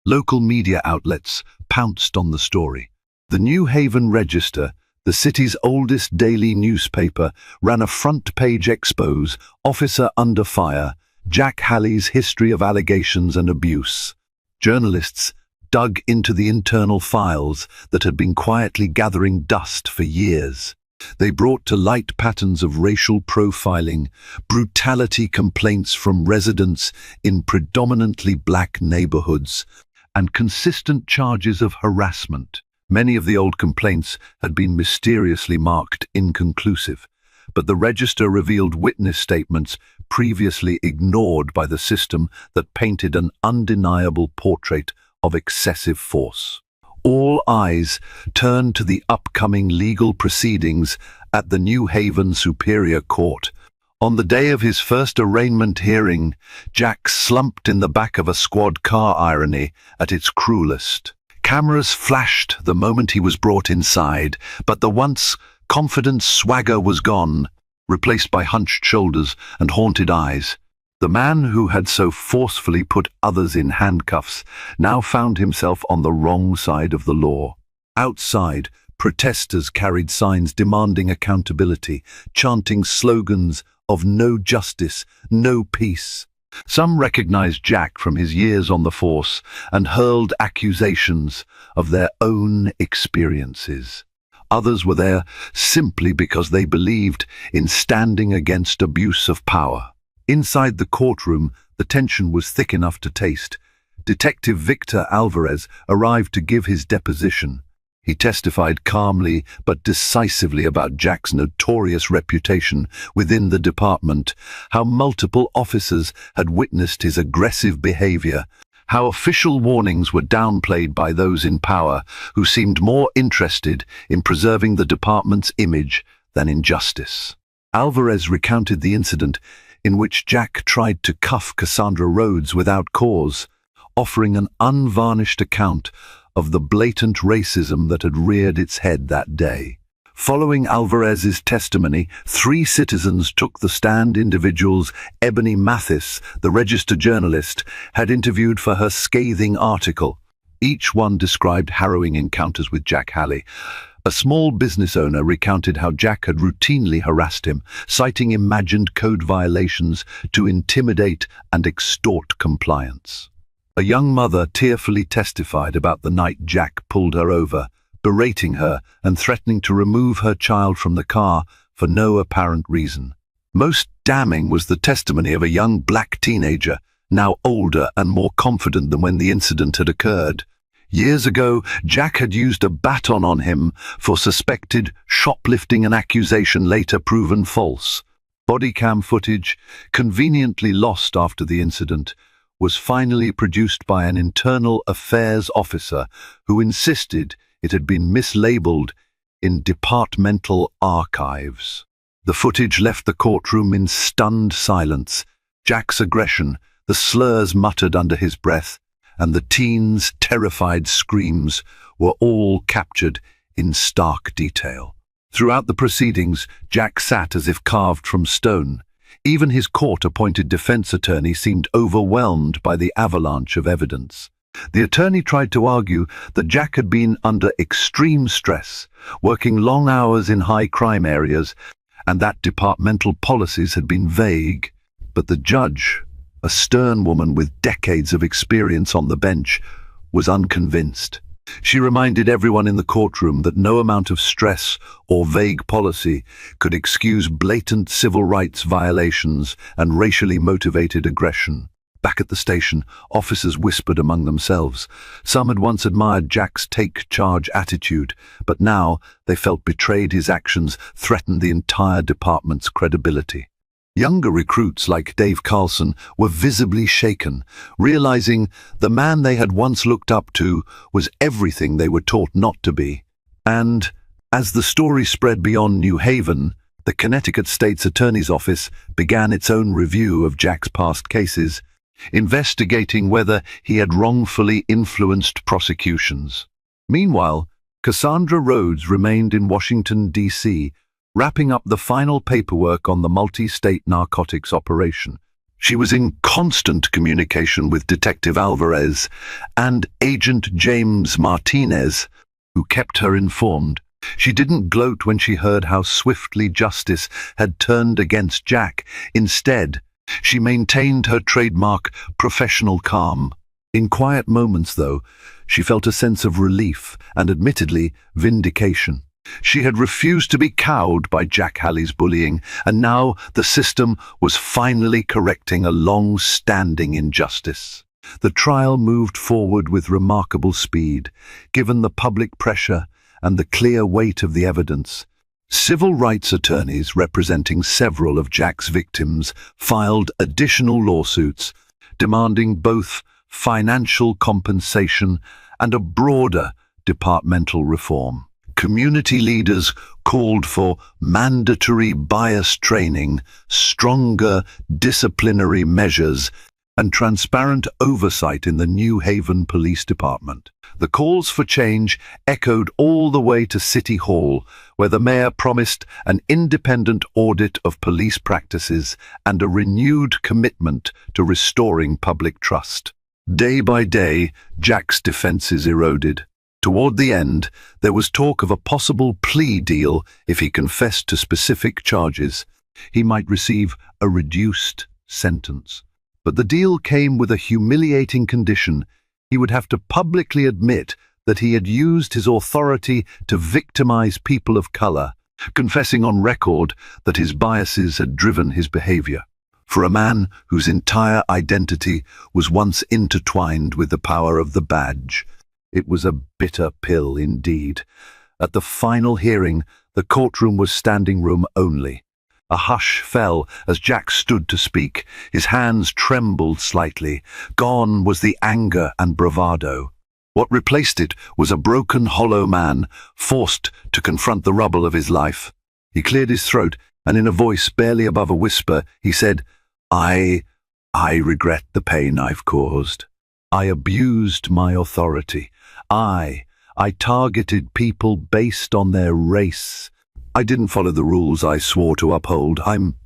Local media outlets pounced on the story. The New Haven Register, the city's oldest daily newspaper, ran a front-page expose, "Officer Under Fire, Jack Haley's History of Allegations and Abuse." Journalists dug into the internal files that had been quietly gathering dust for years. They brought to light patterns of racial profiling, brutality complaints from residents in predominantly black neighborhoods, and consistent charges of harassment. Many of the old complaints had been mysteriously marked inconclusive, but the register revealed witness statements previously ignored by the system that painted an undeniable portrait of excessive force. All eyes turned to the upcoming legal proceedings at the New Haven Superior Court. On the day of his first arraignment hearing, Jack slumped in the back of a squad car, irony at its cruelest. Cameras flashed the moment he was brought inside, but the once confident swagger was gone, replaced by hunched shoulders and haunted eyes. The man who had so forcefully put others in handcuffs now found himself on the wrong side of the law. Outside, protesters carried signs demanding accountability, chanting slogans of "no justice, no peace." Some recognized Jack from his years on the force and hurled accusations of their own experiences. Others were there simply because they believed in standing against abuse of power. Inside the courtroom, the tension was thick enough to taste. Detective Victor Alvarez arrived to give his deposition. He testified calmly but decisively about Jack's notorious reputation within the department, how multiple officers had witnessed his aggressive behavior, how official warnings were downplayed by those in power who seemed more interested in preserving the department's image than in justice. Alvarez recounted the incident in which Jack tried to cuff Cassandra Rhodes without cause, offering an unvarnished account of the blatant racism that had reared its head that day. Following Alvarez's testimony, 3 citizens took the stand. Individuals Ebony Mathis, the Register journalist, had interviewed for her scathing article. Each one described harrowing encounters with Jack Haley. A small business owner recounted how Jack had routinely harassed him, citing imagined code violations to intimidate and extort compliance. A young mother tearfully testified about the night Jack pulled her over, berating her and threatening to remove her child from the car for no apparent reason. Most damning was the testimony of a young black teenager, now older and more confident than when the incident had occurred. Years ago, Jack had used a baton on him for suspected shoplifting, an accusation later proven false. Body cam footage, conveniently lost after the incident, was finally produced by an internal affairs officer who insisted it had been mislabeled in departmental archives. The footage left the courtroom in stunned silence. Jack's aggression, the slurs muttered under his breath, and the teen's terrified screams were all captured in stark detail. Throughout the proceedings, Jack sat as if carved from stone. Even his court-appointed defense attorney seemed overwhelmed by the avalanche of evidence. The attorney tried to argue that Jack had been under extreme stress, working long hours in high-crime areas, and that departmental policies had been vague. But the judge, a stern woman with decades of experience on the bench, was unconvinced. She reminded everyone in the courtroom that no amount of stress or vague policy could excuse blatant civil rights violations and racially motivated aggression. Back at the station, officers whispered among themselves. Some had once admired Jack's take-charge attitude, but now they felt betrayed. His actions threatened the entire department's credibility. Younger recruits like Dave Carlson were visibly shaken, realizing the man they had once looked up to was everything they were taught not to be. And, as the story spread beyond New Haven, the Connecticut State's Attorney's Office began its own review of Jack's past cases, investigating whether he had wrongfully influenced prosecutions. Meanwhile, Cassandra Rhodes remained in Washington, D.C., wrapping up the final paperwork on the multi-state narcotics operation. She was in constant communication with Detective Alvarez and Agent James Martinez, who kept her informed. She didn't gloat when she heard how swiftly justice had turned against Jack. Instead, she maintained her trademark professional calm. In quiet moments, though, she felt a sense of relief and, admittedly, vindication. She had refused to be cowed by Jack Halley's bullying, and now the system was finally correcting a long-standing injustice. The trial moved forward with remarkable speed, given the public pressure and the clear weight of the evidence. Civil rights attorneys representing several of Jack's victims filed additional lawsuits, demanding both financial compensation and a broader departmental reform. Community leaders called for mandatory bias training, stronger disciplinary measures, and transparent oversight in the New Haven Police Department. The calls for change echoed all the way to City Hall, where the mayor promised an independent audit of police practices and a renewed commitment to restoring public trust. Day by day, Jack's defenses eroded. Toward the end, there was talk of a possible plea deal if he confessed to specific charges. He might receive a reduced sentence. But the deal came with a humiliating condition. He would have to publicly admit that he had used his authority to victimize people of color, confessing on record that his biases had driven his behavior. For a man whose entire identity was once intertwined with the power of the badge, it was a bitter pill indeed. At the final hearing, the courtroom was standing room only. A hush fell as Jack stood to speak. His hands trembled slightly. Gone was the anger and bravado. What replaced it was a broken, hollow man, forced to confront the rubble of his life. He cleared his throat, and in a voice barely above a whisper, he said, I regret the pain I've caused. I abused my authority. I targeted people based on their race. I didn't follow the rules I swore to uphold. I'm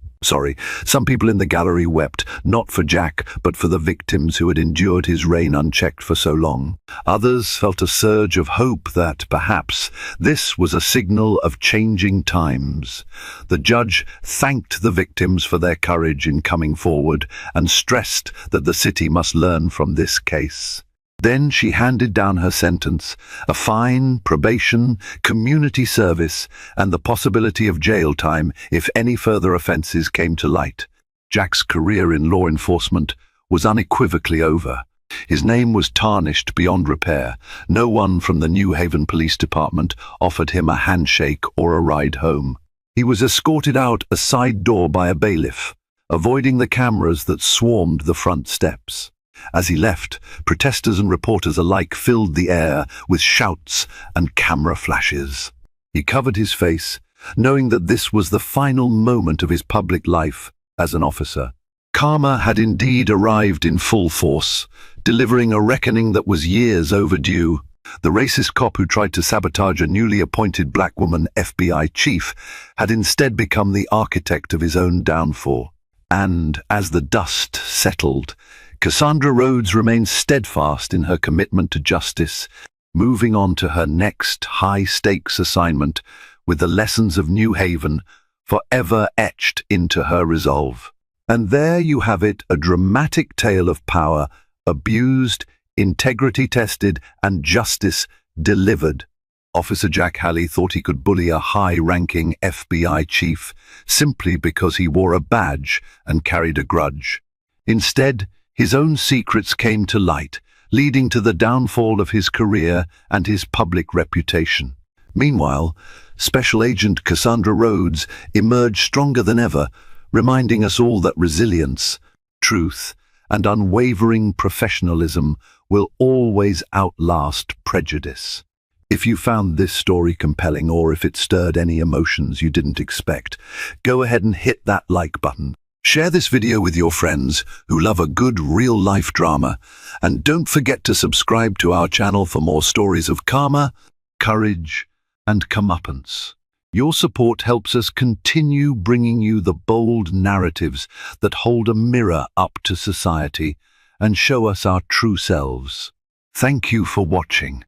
Some people in the gallery wept, not for Jack, but for the victims who had endured his reign unchecked for so long. Others felt a surge of hope that, perhaps, this was a signal of changing times. The judge thanked the victims for their courage in coming forward and stressed that the city must learn from this case. Then she handed down her sentence, a fine, probation, community service, and the possibility of jail time if any further offences came to light. Jack's career in law enforcement was unequivocally over. His name was tarnished beyond repair. No one from the New Haven Police Department offered him a handshake or a ride home. He was escorted out a side door by a bailiff, avoiding the cameras that swarmed the front steps. As he left, protesters and reporters alike filled the air with shouts and camera flashes. He covered his face, knowing that this was the final moment of his public life as an officer. Karma had indeed arrived in full force, delivering a reckoning that was years overdue. The racist cop who tried to sabotage a newly appointed black woman FBI chief had instead become the architect of his own downfall. And as the dust settled, Cassandra Rhodes remained steadfast in her commitment to justice, moving on to her next high-stakes assignment with the lessons of New Haven forever etched into her resolve. And there you have it, a dramatic tale of power, abused, integrity tested, and justice delivered. Officer Jack Halley thought he could bully a high-ranking FBI chief simply because he wore a badge and carried a grudge. Instead, his own secrets came to light, leading to the downfall of his career and his public reputation. Meanwhile, Special Agent Cassandra Rhodes emerged stronger than ever, reminding us all that resilience, truth, and unwavering professionalism will always outlast prejudice. If you found this story compelling, or if it stirred any emotions you didn't expect, go ahead and hit that like button. Share this video with your friends who love a good real-life drama, and don't forget to subscribe to our channel for more stories of karma, courage, and comeuppance. Your support helps us continue bringing you the bold narratives that hold a mirror up to society and show us our true selves. Thank you for watching.